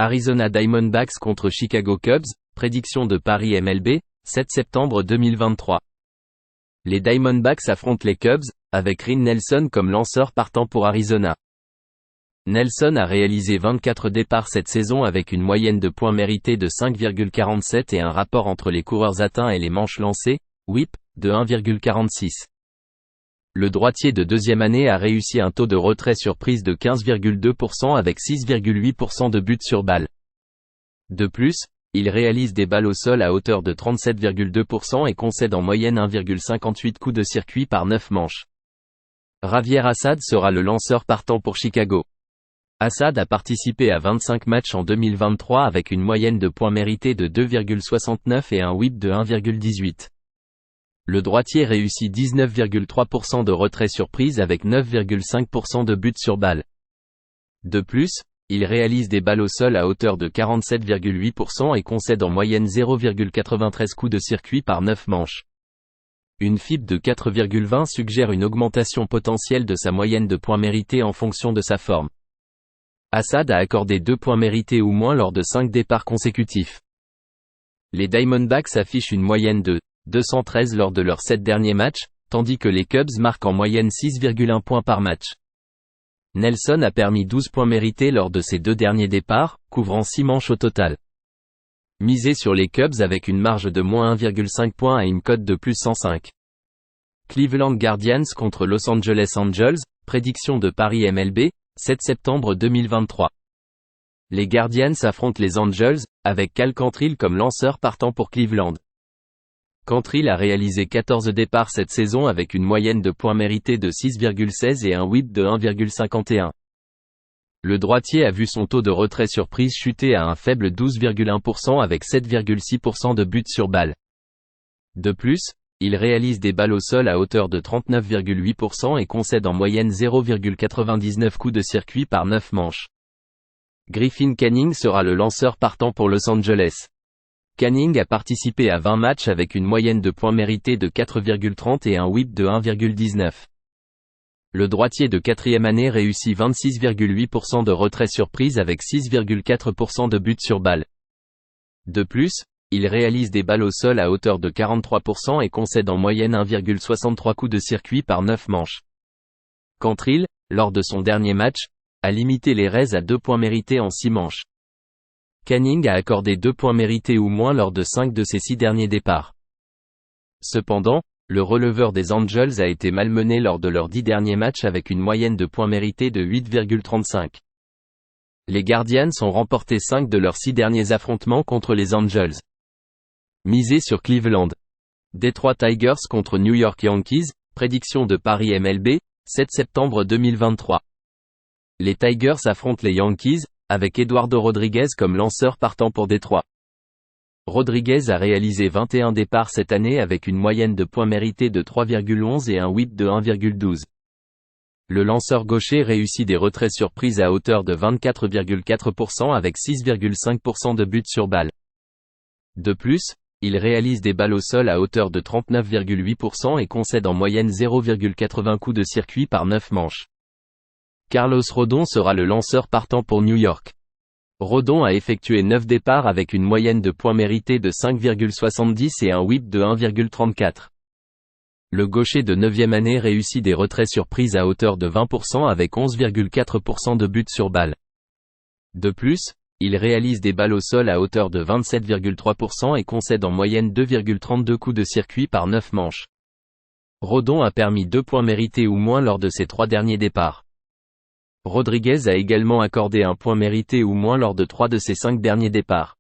Arizona Diamondbacks contre Chicago Cubs, prédiction de Paris MLB, 7 septembre 2023. Les Diamondbacks affrontent les Cubs, avec Ryne Nelson comme lanceur partant pour Arizona. Nelson a réalisé 24 départs cette saison avec une moyenne de points mérités de 5,47 et un rapport entre les coureurs atteints et les manches lancées, WHIP, de 1,46. Le droitier de deuxième année a réussi un taux de retrait sur prise de 15,2% avec 6,8% de buts sur balle. De plus, il réalise des balles au sol à hauteur de 37,2% et concède en moyenne 1,58 coups de circuit par 9 manches. Javier Assad sera le lanceur partant pour Chicago. Assad a participé à 25 matchs en 2023 avec une moyenne de points mérités de 2,69 et un WHIP de 1,18. Le droitier réussit 19,3% de retrait sur prise avec 9,5% de buts sur balle. De plus, il réalise des balles au sol à hauteur de 47,8% et concède en moyenne 0,93 coups de circuit par 9 manches. Une FIP de 4,20 suggère une augmentation potentielle de sa moyenne de points mérités en fonction de sa forme. Assad a accordé 2 points mérités ou moins lors de 5 départs consécutifs. Les Diamondbacks affichent une moyenne de 213 lors de leurs 7 derniers matchs, tandis que les Cubs marquent en moyenne 6,1 points par match. Nelson a permis 12 points mérités lors de ses 2 derniers départs, couvrant 6 manches au total. Misez sur les Cubs avec une marge de moins 1,5 points à une cote de plus 105. Cleveland Guardians contre Los Angeles Angels, prédiction de Paris MLB, 7 septembre 2023. Les Guardians affrontent les Angels, avec Cal Quantrill comme lanceur partant pour Cleveland. Quantrill a réalisé 14 départs cette saison avec une moyenne de points mérités de 6,16 et un WHIP de 1,51. Le droitier a vu son taux de retrait sur prise chuter à un faible 12,1% avec 7,6% de buts sur balle. De plus, il réalise des balles au sol à hauteur de 39,8% et concède en moyenne 0,99 coups de circuit par 9 manches. Griffin Canning sera le lanceur partant pour Los Angeles. Canning a participé à 20 matchs avec une moyenne de points mérités de 4,30 et un WHIP de 1,19. Le droitier de 4e année réussit 26,8% de retrait sur prise avec 6,4% de buts sur balle. De plus, il réalise des balles au sol à hauteur de 43% et concède en moyenne 1,63 coups de circuit par 9 manches. Quantrill, lors de son dernier match, a limité les Rays à 2 points mérités en 6 manches. Canning a accordé 2 points mérités ou moins lors de 5 de ses 6 derniers départs. Cependant, le releveur des Angels a été malmené lors de leurs 10 derniers matchs avec une moyenne de points mérités de 8,35. Les Guardians ont remporté 5 de leurs 6 derniers affrontements contre les Angels. Misez sur Cleveland. Detroit Tigers contre New York Yankees, prédiction de Paris MLB, 7 septembre 2023. Les Tigers affrontent les Yankees, avec Eduardo Rodriguez comme lanceur partant pour Détroit. Rodriguez a réalisé 21 départs cette année avec une moyenne de points mérités de 3,11 et un WHIP de 1,12. Le lanceur gaucher réussit des retraits sur prise à hauteur de 24,4% avec 6,5% de buts sur balle. De plus, il réalise des balles au sol à hauteur de 39,8% et concède en moyenne 0,80 coups de circuit par 9 manches. Carlos Rodon sera le lanceur partant pour New York. Rodon a effectué 9 départs avec une moyenne de points mérités de 5,70 et un WHIP de 1,34. Le gaucher de 9e année réussit des retraits sur prise à hauteur de 20% avec 11,4% de buts sur balle. De plus, il réalise des balles au sol à hauteur de 27,3% et concède en moyenne 2,32 coups de circuit par 9 manches. Rodon a permis 2 points mérités ou moins lors de ses 3 derniers départs. Rodriguez a également accordé un point mérité ou moins lors de 3 de ses 5 derniers départs.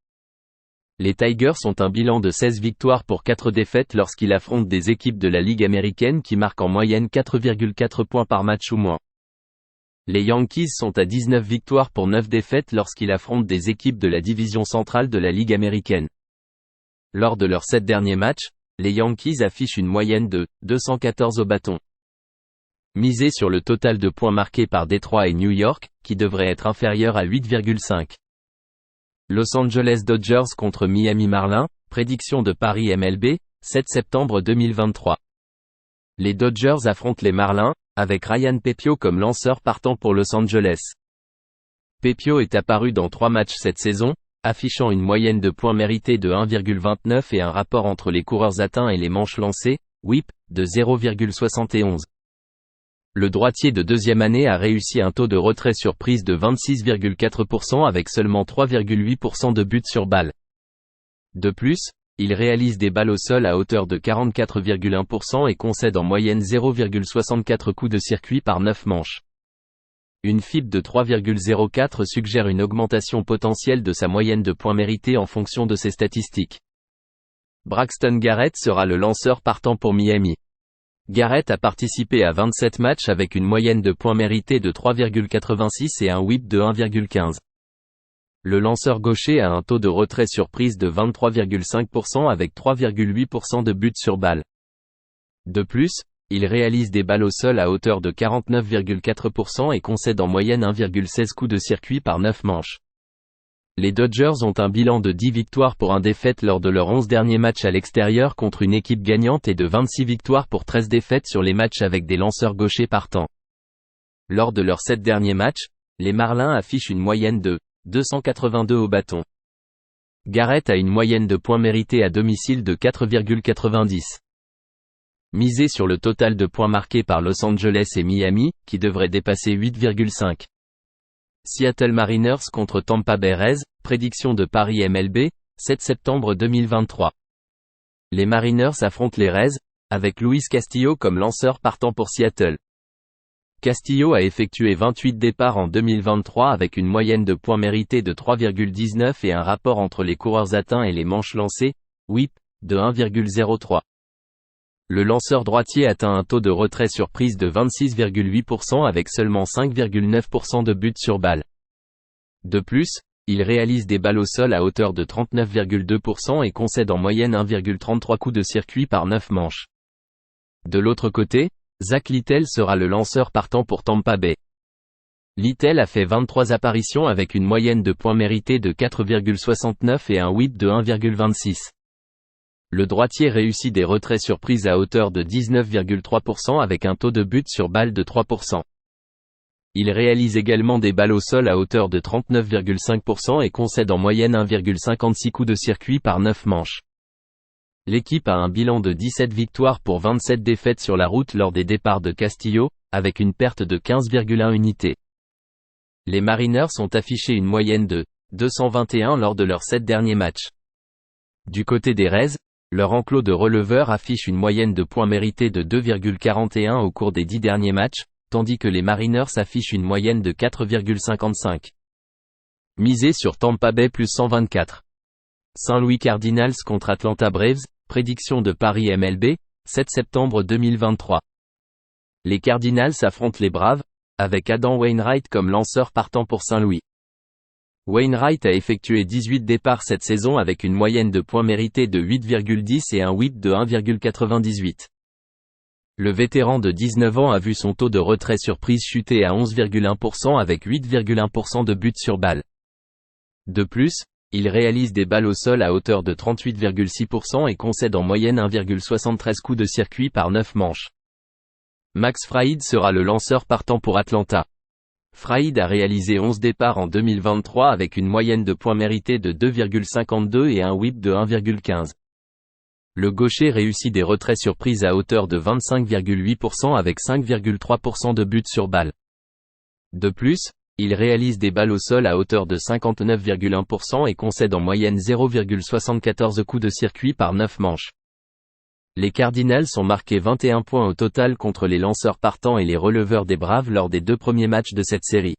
Les Tigers ont un bilan de 16 victoires pour 4 défaites lorsqu'ils affrontent des équipes de la Ligue américaine qui marquent en moyenne 4,4 points par match ou moins. Les Yankees sont à 19 victoires pour 9 défaites lorsqu'ils affrontent des équipes de la division centrale de la Ligue américaine. Lors de leurs 7 derniers matchs, les Yankees affichent une moyenne de 214 au bâton. Misez sur le total de points marqués par Détroit et New York, qui devrait être inférieur à 8,5. Los Angeles Dodgers contre Miami Marlins, prédiction de Paris MLB, 7 septembre 2023. Les Dodgers affrontent les Marlins, avec Ryan Pepiot comme lanceur partant pour Los Angeles. Pepio est apparu dans 3 matchs cette saison, affichant une moyenne de points mérités de 1,29 et un rapport entre les coureurs atteints et les manches lancées, WHIP, de 0,71. Le droitier de deuxième année a réussi un taux de retrait sur prise de 26,4% avec seulement 3,8% de buts sur balle. De plus, il réalise des balles au sol à hauteur de 44,1% et concède en moyenne 0,64 coups de circuit par 9 manches. Une FIP de 3,04 suggère une augmentation potentielle de sa moyenne de points mérités en fonction de ses statistiques. Braxton Garrett sera le lanceur partant pour Miami. Garrett a participé à 27 matchs avec une moyenne de points mérités de 3,86 et un WHIP de 1,15. Le lanceur gaucher a un taux de retrait sur prise de 23,5% avec 3,8% de buts sur balle. De plus, il réalise des balles au sol à hauteur de 49,4% et concède en moyenne 1,16 coups de circuit par 9 manches. Les Dodgers ont un bilan de 10 victoires pour 1 défaite lors de leurs 11 derniers matchs à l'extérieur contre une équipe gagnante et de 26 victoires pour 13 défaites sur les matchs avec des lanceurs gauchers partants. Lors de leurs 7 derniers matchs, les Marlins affichent une moyenne de 282 au bâton. Garrett a une moyenne de points mérités à domicile de 4,90. Misez sur le total de points marqués par Los Angeles et Miami, qui devrait dépasser 8,5. Seattle Mariners contre Tampa Bay Rays, prédiction de Paris MLB, 7 septembre 2023. Les Mariners affrontent les Rays, avec Luis Castillo comme lanceur partant pour Seattle. Castillo a effectué 28 départs en 2023 avec une moyenne de points mérités de 3,19 et un rapport entre les coureurs atteints et les manches lancées, WHIP, de 1,03. Le lanceur droitier atteint un taux de retrait sur prise de 26,8% avec seulement 5,9% de buts sur balle. De plus, il réalise des balles au sol à hauteur de 39,2% et concède en moyenne 1,33 coups de circuit par 9 manches. De l'autre côté, Zach Littell sera le lanceur partant pour Tampa Bay. Littell a fait 23 apparitions avec une moyenne de points mérités de 4,69 et un WHIP de 1,26. Le droitier réussit des retraits sur prise à hauteur de 19,3% avec un taux de but sur balle de 3%. Il réalise également des balles au sol à hauteur de 39,5% et concède en moyenne 1,56 coups de circuit par 9 manches. L'équipe a un bilan de 17 victoires pour 27 défaites sur la route lors des départs de Castillo, avec une perte de 15,1 unités. Les Mariners ont affiché une moyenne de 221 lors de leurs 7 derniers matchs. Du côté des Rays, leur enclos de releveurs affiche une moyenne de points mérités de 2,41 au cours des 10 derniers matchs, tandis que les Mariners affichent une moyenne de 4,55. Misez sur Tampa Bay plus 124. Saint Louis Cardinals contre Atlanta Braves, prédiction de Paris MLB, 7 septembre 2023. Les Cardinals affrontent les Braves, avec Adam Wainwright comme lanceur partant pour Saint Louis. Wainwright a effectué 18 départs cette saison avec une moyenne de points mérités de 8,10 et un WHIP de 1,98. Le vétéran de 19 ans a vu son taux de retrait sur prise chuter à 11,1% avec 8,1% de buts sur balle. De plus, il réalise des balles au sol à hauteur de 38,6% et concède en moyenne 1,73 coups de circuit par 9 manches. Max Fried sera le lanceur partant pour Atlanta. Fried a réalisé 11 départs en 2023 avec une moyenne de points mérités de 2,52 et un WHIP de 1,15. Le gaucher réussit des retraits sur prise à hauteur de 25,8% avec 5,3% de buts sur balle. De plus, il réalise des balles au sol à hauteur de 59,1% et concède en moyenne 0,74 coups de circuit par 9 manches. Les Cardinals ont marqué 21 points au total contre les lanceurs partants et les releveurs des Braves lors des 2 premiers matchs de cette série.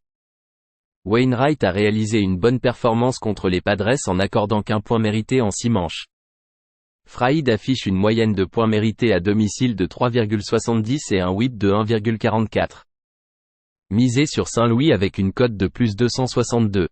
Wainwright a réalisé une bonne performance contre les Padres en accordant qu'un point mérité en 6 manches. Fried affiche une moyenne de points mérités à domicile de 3,70 et un WHIP de 1,44. Misez sur Saint-Louis avec une cote de plus 262.